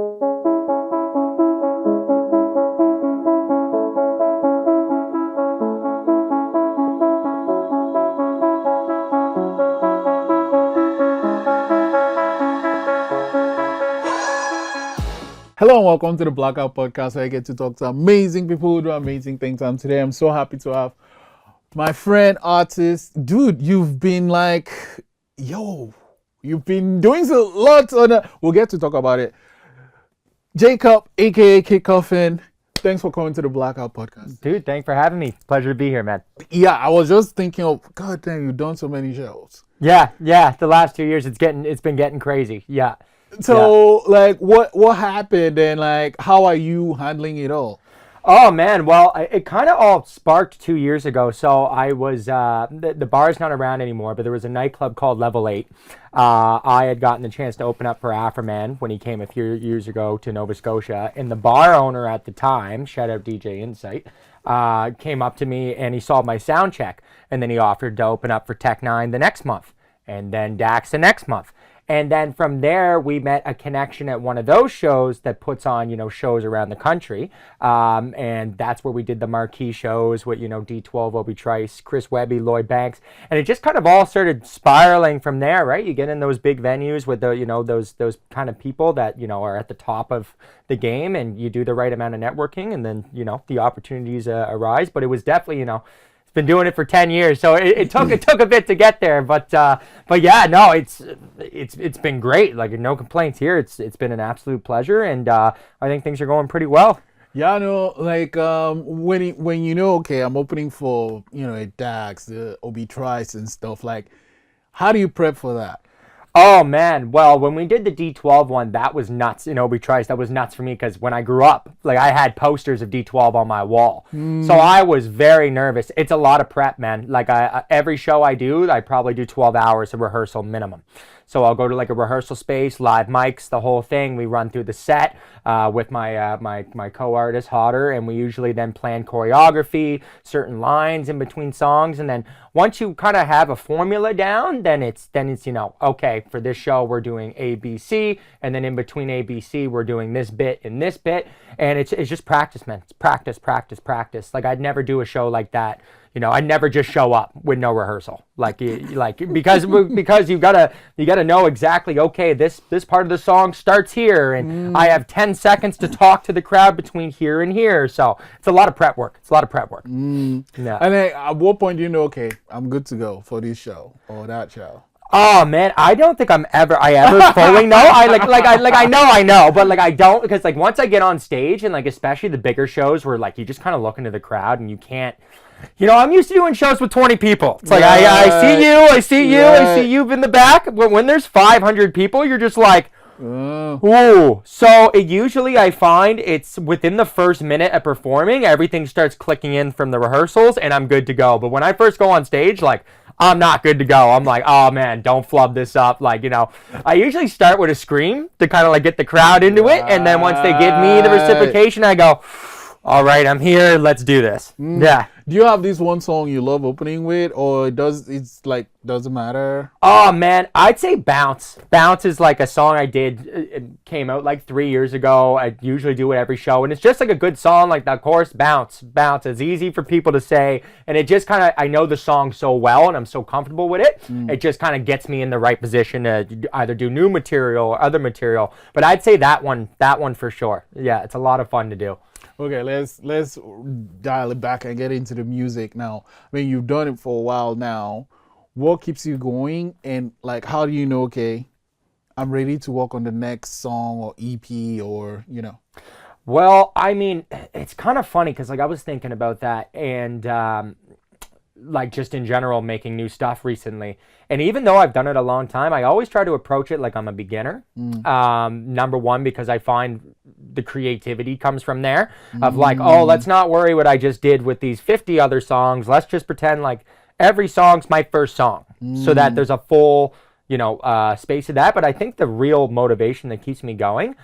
Hello and welcome to the Blackout podcast, where I get to talk to amazing people who do amazing things. And today I'm so happy to have my friend, artist. Dude, you've been you've been doing a lot on we'll get to talk about it. Jacob, aka Coffin, thanks for coming to the Blackout podcast. Dude, thanks for having me. Pleasure to be here, man. Yeah, I was just thinking of, God damn, you've done so many shows. Yeah. The last 2 years, it's been getting crazy. Yeah. So, what happened, and how are you handling it all? Oh man, well, it kind of all sparked 2 years ago. So I was the bar's not around anymore, but there was a nightclub called Level 8. I had gotten the chance to open up for Afroman when he came a few years ago to Nova Scotia, and the bar owner at the time, shout out DJ Insight, came up to me and he saw my sound check, and then he offered to open up for Tech N9ne the next month, and then Dax the next month. And then from there, we met a connection at one of those shows that puts on, shows around the country. And that's where we did the marquee shows with, D12, Obi Trice, Chris Webby, Lloyd Banks. And it just kind of all started spiraling from there, right? You get in those big venues with those kind of people that, are at the top of the game, and you do the right amount of networking, and then, the opportunities arise. But it was definitely, been doing it for 10 years, so it took a bit to get there, but yeah, no, it's been great. No complaints here. It's been an absolute pleasure, and I think things are going pretty well. Yeah, no, when okay, I'm opening for a Dax, the Obi Trice and stuff. How do you prep for that? Oh man, well, when we did the D12 one, that was nuts. Obi Trice, that was nuts for me, because when I grew up, I had posters of D12 on my wall, so I was very nervous. It's a lot of prep, man. Every show I do, I probably do 12 hours of rehearsal minimum. So I'll go to a rehearsal space, live mics, the whole thing. We run through the set with my co-artist Hodder, and we usually then plan choreography, certain lines in between songs, and then once you kind of have a formula down, then it's okay, for this show we're doing A, B, C, and then in between A, B, C we're doing this bit and this bit, and it's just practice, man. It's practice. I'd never do a show like that. I'd never just show up with no rehearsal, because you gotta know exactly, okay, this part of the song starts here, and I have 10 seconds to talk to the crowd between here and here. So it's a lot of prep work. Yeah. And then at what point do you know, okay, I'm good to go for this show or that show? Oh man, I don't think I ever fully know. I know, but I don't, because once I get on stage, and especially the bigger shows where you just kind of look into the crowd and you can't. I'm used to doing shows with 20 people. It's I see you in the back. When there's 500 people, you're just ooh. So usually I find it's within the first minute of performing, everything starts clicking in from the rehearsals, and I'm good to go. But when I first go on stage, I'm not good to go. I'm oh man, don't flub this up. I usually start with a scream to kind of get the crowd into it, and then once they give me the reciprocation, I go, all right, I'm here, let's do this. Yeah. Do you have this one song you love opening with, or doesn't matter? Oh man, I'd say Bounce. Bounce is a song I did. It came out 3 years ago. I usually do it every show, and it's just a good song. That chorus, Bounce. It's easy for people to say, and it just kind of, I know the song so well, and I'm so comfortable with it. It just kind of gets me in the right position to either do new material or other material. But I'd say that one for sure. Yeah, it's a lot of fun to do. Okay, let's dial it back and get into the music now. I mean, you've done it for a while now. What keeps you going, and how do you know, okay, I'm ready to work on the next song or EP or Well, I mean, it's kind of funny, because I was thinking about that, and just in general, making new stuff recently. And even though I've done it a long time, I always try to approach it like I'm a beginner. Number one, because I find the creativity comes from there, of oh, let's not worry what I just did with these 50 other songs. Let's just pretend every song's my first song, so that there's a full space of that. But I think the real motivation that keeps me going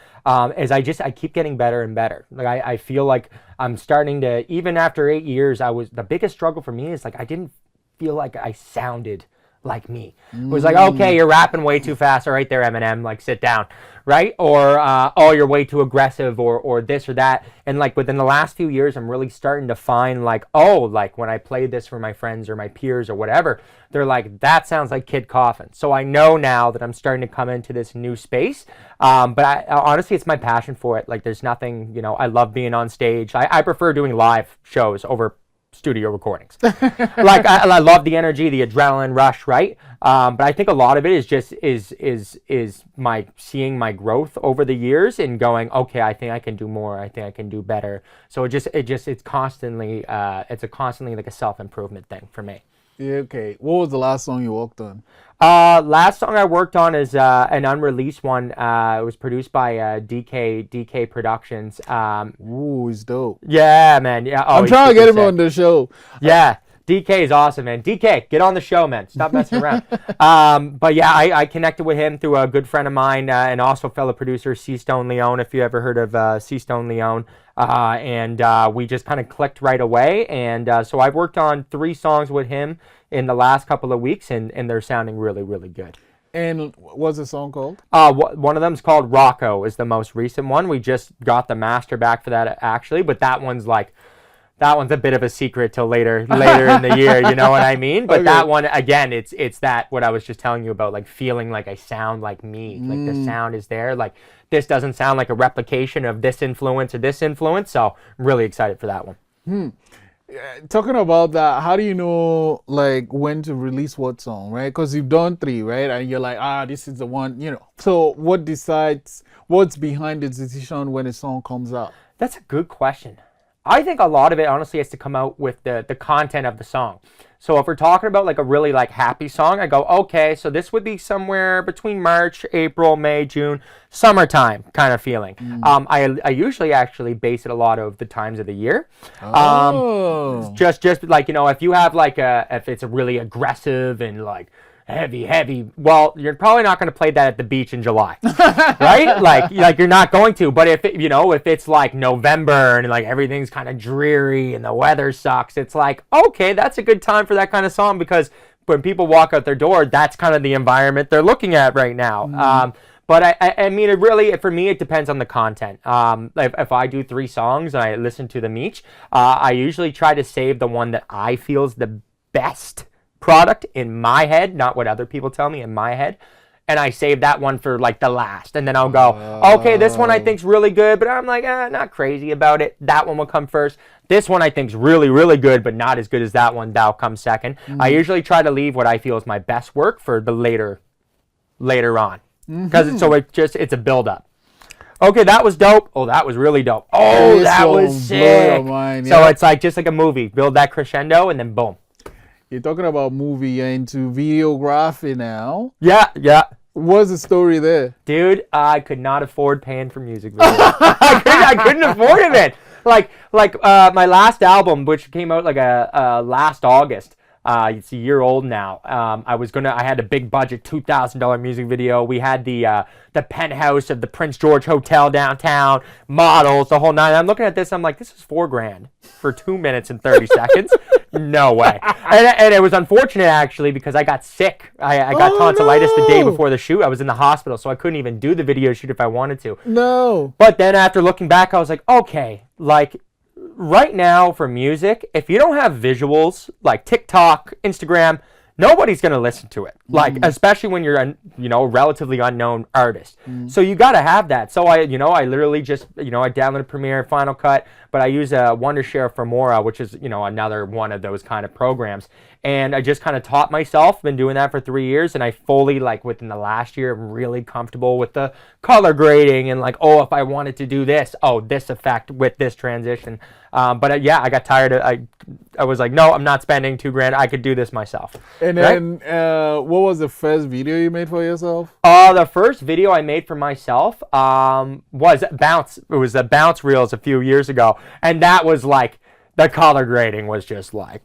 is I keep getting better and better. I feel like I'm starting to, even after 8 years, the biggest struggle for me is I didn't feel like I sounded like me. It was like, okay, you're rapping way too fast. All right there, Eminem, like sit down, right? Or, oh, you're way too aggressive or this or that. And like within the last few years, I'm really starting to find like, oh, like when I play this for my friends or my peers or whatever, they're like, that sounds like Kid Coffin. So I know now that I'm starting to come into this new space. But honestly, it's my passion for it. Like there's nothing, you know, I love being on stage. I prefer doing live shows over studio recordings. Like I love the energy, the adrenaline rush, right? But I think a lot of it is just is my seeing my growth over the years and going, okay, I think I can do more. I think I can do better. So it's constantly it's a constantly like a self-improvement thing for me. Yeah, okay. What was the last song you worked on? Last song I worked on is an unreleased one. It was produced by DK Productions. Ooh, it's dope. Yeah, man. Yeah. Oh, I'm trying to get him on the show. Yeah. DK is awesome, man. DK, get on the show, man. Stop messing around. But yeah, I connected with him through a good friend of mine and also fellow producer C Stone Leone, if you ever heard of C Stone Leone. And we just kind of clicked right away. And so I've worked on 3 songs with him in the last couple of weeks, and they're sounding really, really good. And what's the song called? One of them's called Rocco, is the most recent one. We just got the master back for that, actually, but that one's a bit of a secret till later in the year, you know what I mean? But okay. That one, again, it's that what I was just telling you about, like feeling like I sound like me, like the sound is there, like this doesn't sound like a replication of this influence or this influence, so I'm really excited for that one. Talking about that, how do you know like when to release what song, right? Because you've done 3, right? And you're like, this is the one, you know. So what's behind the decision when a song comes out? That's a good question. I think a lot of it, honestly, has to come out with the content of the song. So if we're talking about like a really like happy song, I go, okay, so this would be somewhere between March, April, May, June, summertime kind of feeling. I usually actually base it a lot of the times of the year. Just like, you know, if you have like if it's a really aggressive and like heavy, well, you're probably not going to play that at the beach in July, right? Like you're not going to. But if it's like November and like everything's kind of dreary and the weather sucks, it's like, okay, that's a good time for that kind of song, because when people walk out their door, that's kind of the environment they're looking at right now. But I mean, it really, for me, it depends on the content. If I do 3 songs and I listen to them each, I usually try to save the one that I feel is the best product in my head, not what other people tell me, in my head, and I save that one for like the last, and then I'll go, okay, this one I think's really good, but I'm like, not crazy about it. That one will come first. This one I think's really, really good, but not as good as that one. That'll come second. I usually try to leave what I feel is my best work for the later on, because it's a build up. Okay, that was dope. Oh, that was really dope. Oh, that was sick. So it's like just like a movie. Build that crescendo, and then boom. You're talking about movie, you're into videography now. Yeah. What's the story there? Dude, I could not afford paying for music videos. I couldn't afford it, man. Like my last album, which came out like last August. It's a year old now. I had a big budget $2,000 music video. We had the penthouse of the Prince George Hotel downtown, models, the whole 9. I'm looking at this, I'm like, this is $4,000 for 2 minutes and 30 seconds. No way. And it was unfortunate actually, because I got sick. I got tonsillitis the day before the shoot. I was in the hospital, so I couldn't even do the video shoot if I wanted to. No. But then after looking back, I was like, okay, like right now for music, if you don't have visuals like TikTok, Instagram, nobody's going to listen to it. Like, especially when you're a relatively unknown artist. So you got to have that. So I literally just, I downloaded Premiere, Final Cut, but I use Wondershare Filmora, which is, another one of those kind of programs. And I just kind of taught myself, been doing that for 3 years, and I fully, like, within the last year, I'm really comfortable with the color grading and, like, if I wanted to do this, this effect with this transition. But I got tired of, I was like, no, I'm not spending $2,000. I could do this myself. And then, what was the first video you made for yourself? The first video I made for myself was Bounce. It was the Bounce Reels a few years ago. And that was like, the color grading was just like,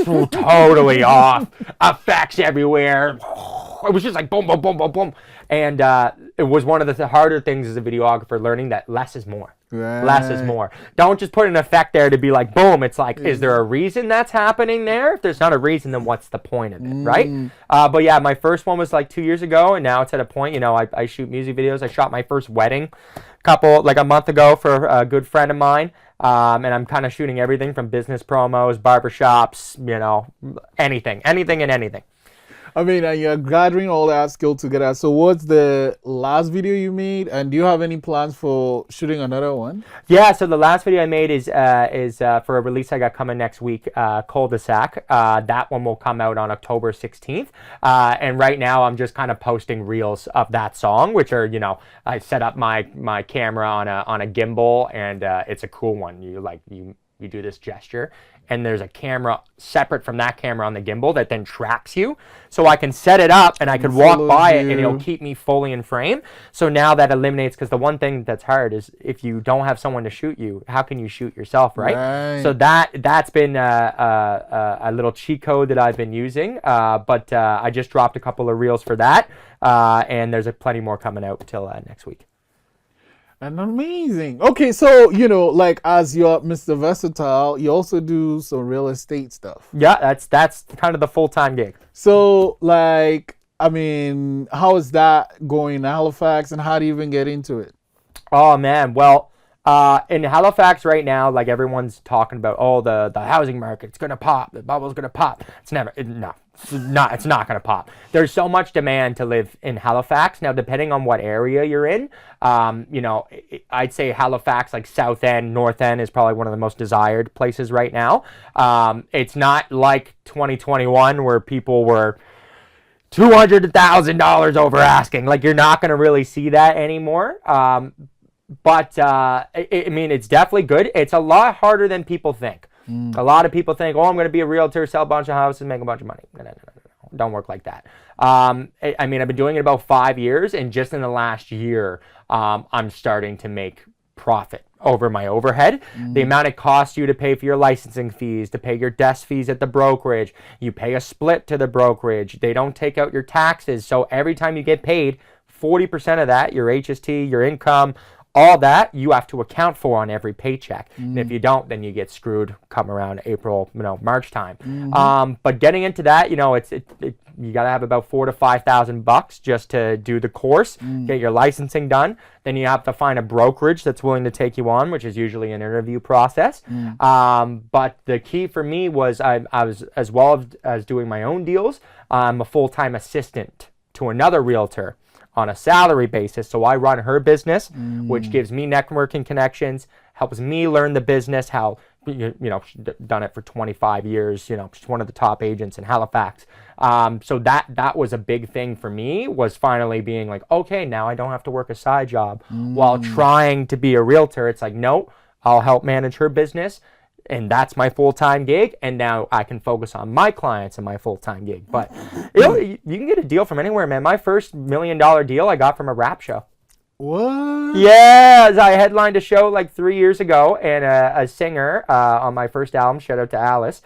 totally off. Effects everywhere. It was just like boom, boom, boom, boom, boom. And it was one of the harder things as a videographer, learning that less is more. Less is Right. more. Don't just put an effect there to be like, boom. It's like, is there a reason that's happening there? If there's not a reason, then what's the point of it, right? But yeah, my first one was like 2 years ago, and now it's at a point, I shoot music videos. I shot my first wedding like a month ago for a good friend of mine. And I'm kind of shooting everything from business promos, barbershops, anything and anything. I mean, and you're gathering all that skill together. So, what's the last video you made, and do you have any plans for shooting another one? Yeah, so the last video I made is for a release I got coming next week, Cul-de-sac. That one will come out on October 16th. And right now I'm just kind of posting reels of that song, which are, I set up my camera on a gimbal, and it's a cool one. You do this gesture, and there's a camera separate from that camera on the gimbal that then tracks you. So I can set it up and I could walk by it and it'll keep me fully in frame. So now that eliminates, because the one thing that's hard is if you don't have someone to shoot you, how can you shoot yourself, right? So that's been a little cheat code that I've been using. But I just dropped a couple of reels for that. And there's plenty more coming out till next week. And amazing. Okay, so like as you're Mr. Versatile, you also do some real estate stuff. Yeah, that's kind of the full-time gig. So like, I mean, how is that going in Halifax, and how do you even get into it? Oh man, well, in Halifax right now, like everyone's talking about, the housing market's gonna pop, the bubble's gonna pop. It's not gonna pop. There's so much demand to live in Halifax. Now, depending on what area you're in, I'd say Halifax, like South End, North End is probably one of the most desired places right now. It's not like 2021 where people were $200,000 over asking. Like, you're not gonna really see that anymore. But it's definitely good. It's a lot harder than people think. A lot of people think, I'm going to be a realtor, sell a bunch of houses, make a bunch of money. No. Don't work like that. I've been doing it about 5 years, and just in the last year, I'm starting to make profit over my overhead. The amount it costs you to pay for your licensing fees, to pay your desk fees at the brokerage, you pay a split to the brokerage. They don't take out your taxes. So every time you get paid, 40% of that, your HST, your income, all that you have to account for on every paycheck. And if you don't, then you get screwed come around April, March time. But getting into that, you got to have about $4,000 to $5,000 just to do the course, get your licensing done. Then you have to find a brokerage that's willing to take you on, which is usually an interview process. But the key for me was I was, as well as doing my own deals, I'm a full-time assistant to another realtor on a salary basis. So I run her business, which gives me networking connections, helps me learn the business, how, she's done it for 25 years, she's one of the top agents in Halifax. So that was a big thing for me, was finally being like, okay, now I don't have to work a side job while trying to be a realtor. It's like, no, I'll help manage her business. And that's my full-time gig, and now I can focus on my clients and my full-time gig. But you can get a deal from anywhere, man. My first $1 million deal I got from a rap show. What? Yeah, I headlined a show like 3 years ago, and a singer on my first album, shout out to Alice,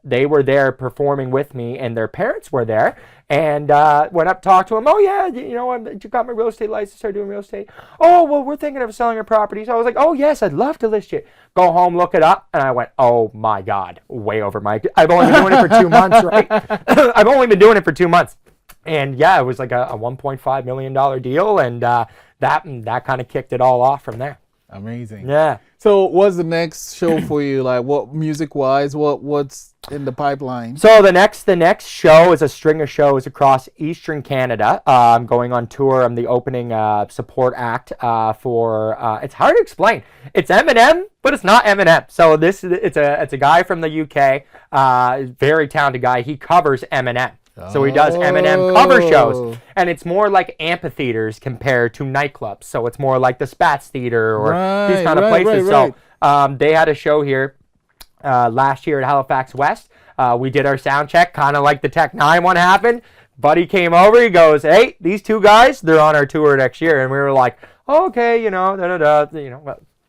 they were there performing with me, and their parents were there. And went up, talked to him. Oh yeah, you got my real estate license, started doing real estate. Oh, well, we're thinking of selling our properties. I was like, oh yes, I'd love to list you. Go home, look it up, and I went, oh my God, way over my. I've only been doing it for 2 months, right? I've only been doing it for 2 months, and yeah, it was like a $1.5 million deal, and that kind of kicked it all off from there. Amazing. Yeah. So what's the next show for you? Like, what music-wise, what's in the pipeline? So the next show is a string of shows across Eastern Canada. I'm going on tour. I'm the opening support act for. It's hard to explain. It's Eminem, but it's not Eminem. So it's a guy from the UK, very talented guy. He covers Eminem. So he does Eminem cover shows, and it's more like amphitheaters compared to nightclubs. So it's more like the Spats Theater or these kind of places. So they had a show here last year at Halifax West. We did our sound check, kind of like the Tech N9ne one happened. Buddy came over, he goes, hey, these two guys, they're on our tour next year. And we were like, oh, okay,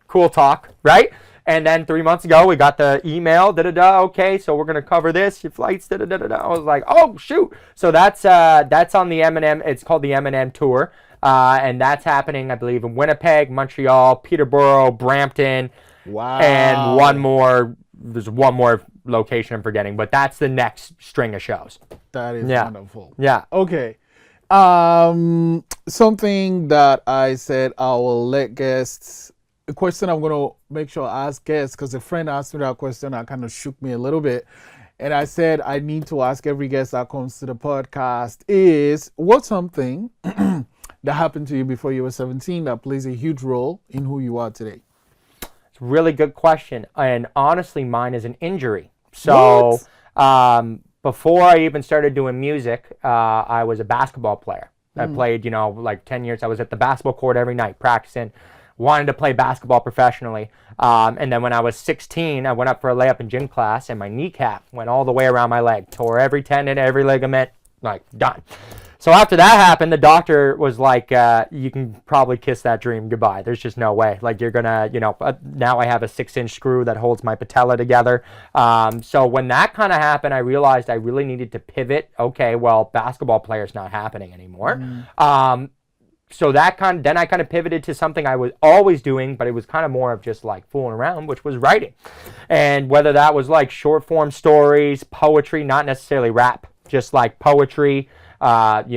cool talk, right? And then 3 months ago, we got the email, okay, so we're going to cover this, your flights, I was like, oh, shoot. So that's on the Eminem, it's called the Eminem Tour. And that's happening, I believe, in Winnipeg, Montreal, Peterborough, Brampton, Wow. and one more. There's one more location I'm forgetting, but that's the next string of shows. That is Yeah. wonderful. Yeah. Okay. Something that I said I will let guests. A question I'm gonna make sure I ask guests, because a friend asked me that question that kind of shook me a little bit, and I said I need to ask every guest that comes to the podcast is what's something that happened to you before you were 17 that plays a huge role in who you are today? It's a really good question, and honestly, mine is an injury. So, before I even started doing music, I was a basketball player. I played, like 10 years. I was at the basketball court every night practicing. Wanted to play basketball professionally. And then when I was 16, I went up for a layup in gym class, and my kneecap went all the way around my leg. Tore every tendon, every ligament, like done. So after that happened, the doctor was like, you can probably kiss that dream goodbye. There's just no way. Like you're going to, now I have a 6-inch screw that holds my patella together. So when that kind of happened, I realized I really needed to pivot. Okay, well, basketball player's not happening anymore. So then I kind of pivoted to something I was always doing, but it was kind of more of just like fooling around, which was writing. And whether that was like short form stories, poetry, not necessarily rap, just like poetry, and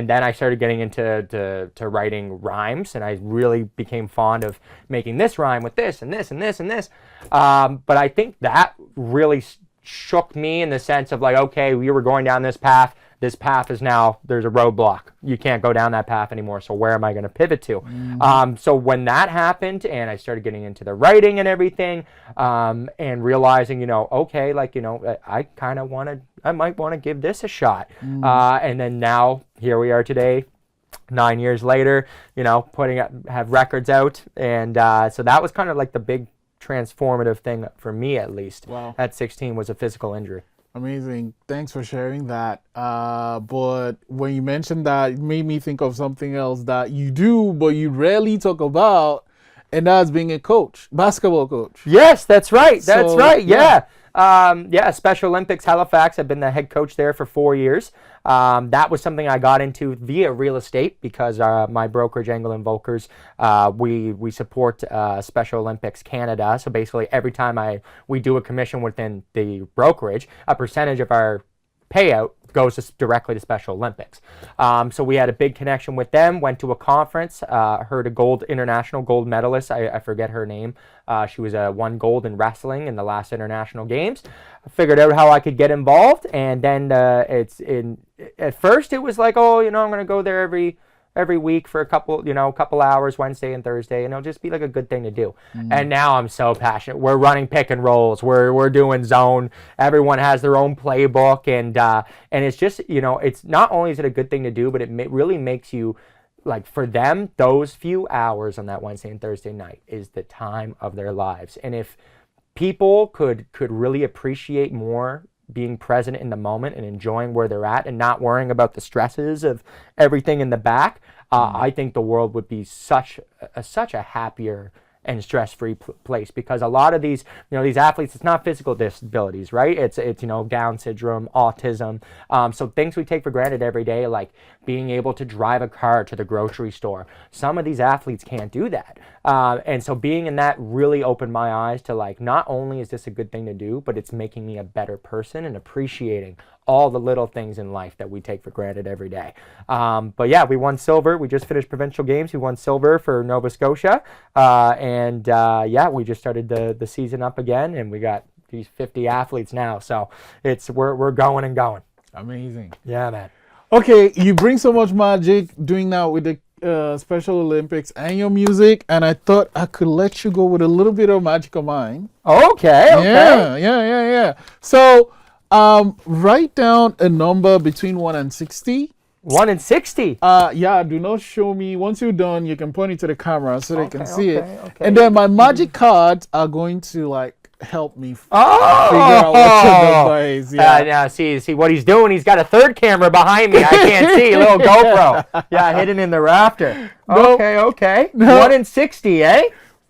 then I started getting into writing rhymes, and I really became fond of making this rhyme with this and this and this and this. But I think that really shook me in the sense of like, okay, we were going down this path. This path is now, there's a roadblock. You can't go down that path anymore. So where am I going to pivot to? So when that happened and I started getting into the writing and everything, and realizing, okay, like, I kind of I might want to give this a shot. And then now here we are today, 9 years later, have records out. And so that was kind of like the big transformative thing for me, at least. Wow. At 16 was a physical injury. Amazing. Thanks for sharing that. But when you mentioned that, it made me think of something else that you do, but you rarely talk about, and that's being a coach, basketball coach. Yes, that's right. That's So, right. Yeah. Special Olympics Halifax. I've been the head coach there for 4 years. That was something I got into via real estate because my brokerage, Angle and Volkers, we support Special Olympics Canada. So basically, every time we do a commission within the brokerage, a percentage of our payout goes directly to Special Olympics. So we had a big connection with them, went to a conference, heard a international gold medalist, I forget her name. She was won gold in wrestling in the last international games. I figured out how I could get involved, and then at first it was like, I'm going to go there every week for a couple hours, Wednesday and Thursday, and it'll just be like a good thing to do. And now I'm so passionate. We're running pick and rolls. We're doing zone. Everyone has their own playbook, and it's just, it's not only is it a good thing to do, but it really makes you, like, for them, those few hours on that Wednesday and Thursday night is the time of their lives. And if people could really appreciate more being present in the moment and enjoying where they're at and not worrying about the stresses of everything in the back, I think the world would be such a happier and stress-free place, because a lot of these athletes, it's not physical disabilities, right? It's Down syndrome, autism, so things we take for granted every day, like being able to drive a car to the grocery store. Some of these athletes can't do that, and so being in that really opened my eyes to, like, not only is this a good thing to do, but it's making me a better person and appreciating all the little things in life that we take for granted every day. But yeah, we won silver. We just finished provincial games. We won silver for Nova Scotia. We just started the season up again, and we got these 50 athletes now. So we're going and going. Amazing. Yeah, man. Okay, you bring so much magic doing that with the Special Olympics and your music, and I thought I could let you go with a little bit of magic of mine. Okay. Yeah. So, write down a number between 1 and 60. 1 and 60. Do not show me. Once you're done, you can point it to the camera so they can see it. Okay. And then my magic cards are going to, like, help me figure out what your number is. Yeah. Now see what he's doing. He's got a third camera behind me. I can't see. A little GoPro. Yeah, hidden in the rafter. Nope. Okay. Nope. 1 and 60, eh?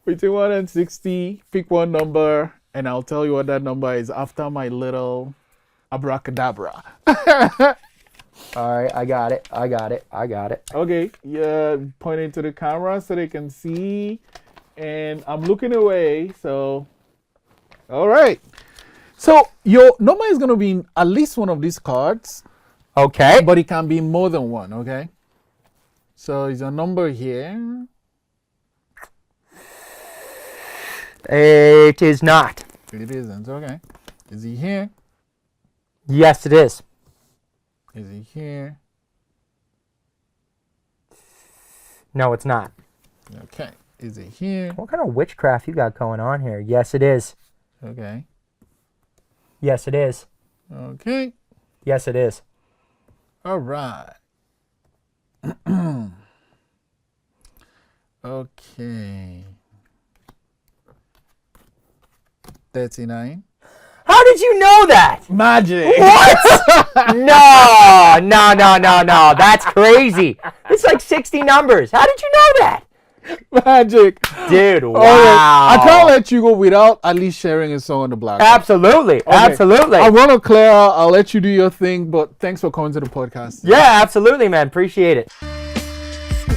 Between 1 and 60, pick one number, and I'll tell you what that number is after my little abracadabra. All right, I got it. I got it. I got it. Okay, yeah, pointing to the camera so they can see. And I'm looking away, so. All right. So your number is going to be in at least one of these cards, Okay. but it can be more than one, okay? So is your number here? It is not. It isn't, okay. Is he here? Yes, it is. Is he here? No, it's not. Okay. Is he here? What kind of witchcraft you got going on here? Yes, it is. Okay. Yes, it is. Okay. Yes, it is. All right. Okay. 39. How did you know that? Magic. What? No. That's crazy. It's like 60 numbers. How did you know that? Magic. Dude, wow. I can't let you go without at least sharing a song on the Blackout. Absolutely. Okay. Absolutely. I want to clear out. I'll let you do your thing, but thanks for coming to the podcast. Yeah, absolutely, man. Appreciate it.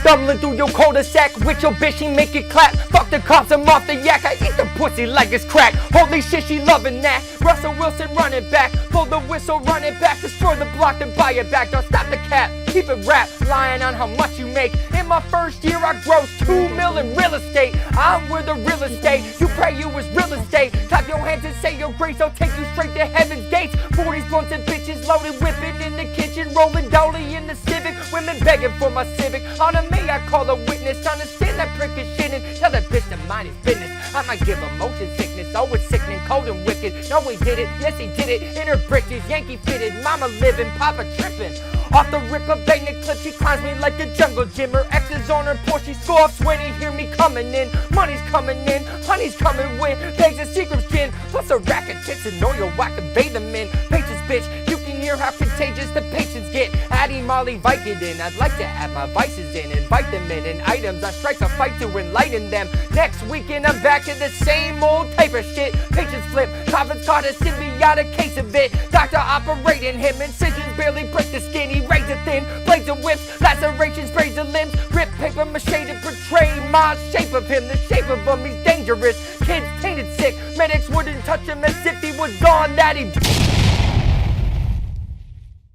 Stumbling through your cul-de-sac with your bitch, she make it clap. Fuck the cops, I'm off the yak. I eat the pussy like it's crack. Holy shit, she loving that. Russell Wilson running back. Pull the whistle, running back. Destroy the block, then buy it back. Don't stop the cap. Keep it rap. Lying on how much you make. In my first year, I grossed 2 mil in real estate. I'm with the real estate. You pray you was real estate. Clap your hands and say your grace. I'll take you straight to heaven's gates. 40s, blunts, and bitches loaded, whipping in the kitchen, rolling dolly in the Civic. Women begging for my Civic. On a me, I call a witness. Understand that prick is shitting. Tell that bitch to mind his business. I might give her motion sickness. Oh, it's sickening, cold and wicked. No, he did it. Yes, he did it. In her britches, Yankee fitted. Mama living, Papa tripping. Off the rip of bang the clip, she climbs me like a jungle gym. Her ex is on her porch, she scoffs when he hear me coming in. Money's coming in, honey's coming with bags of secret skin. Plus a rack of tits and oil I can bathe them in. Patience, bitch, you can hear how contagious the patients get. Addie Molly Vicodin, I'd like to add my vices in. Invite them in and items, I strike a fight to enlighten them. Next weekend I'm back to the same old type of shit. Patience flip, Coffin's caught a symbiotic case of it. Doctor operating him, incisions barely break the skin. He razor thin, blades and whips, lacerations, sprays the limbs. Rip paper mache to portray my shape of him. The shape of him, he's dangerous. Kids tainted sick, medics wouldn't touch him as if he was gone, that he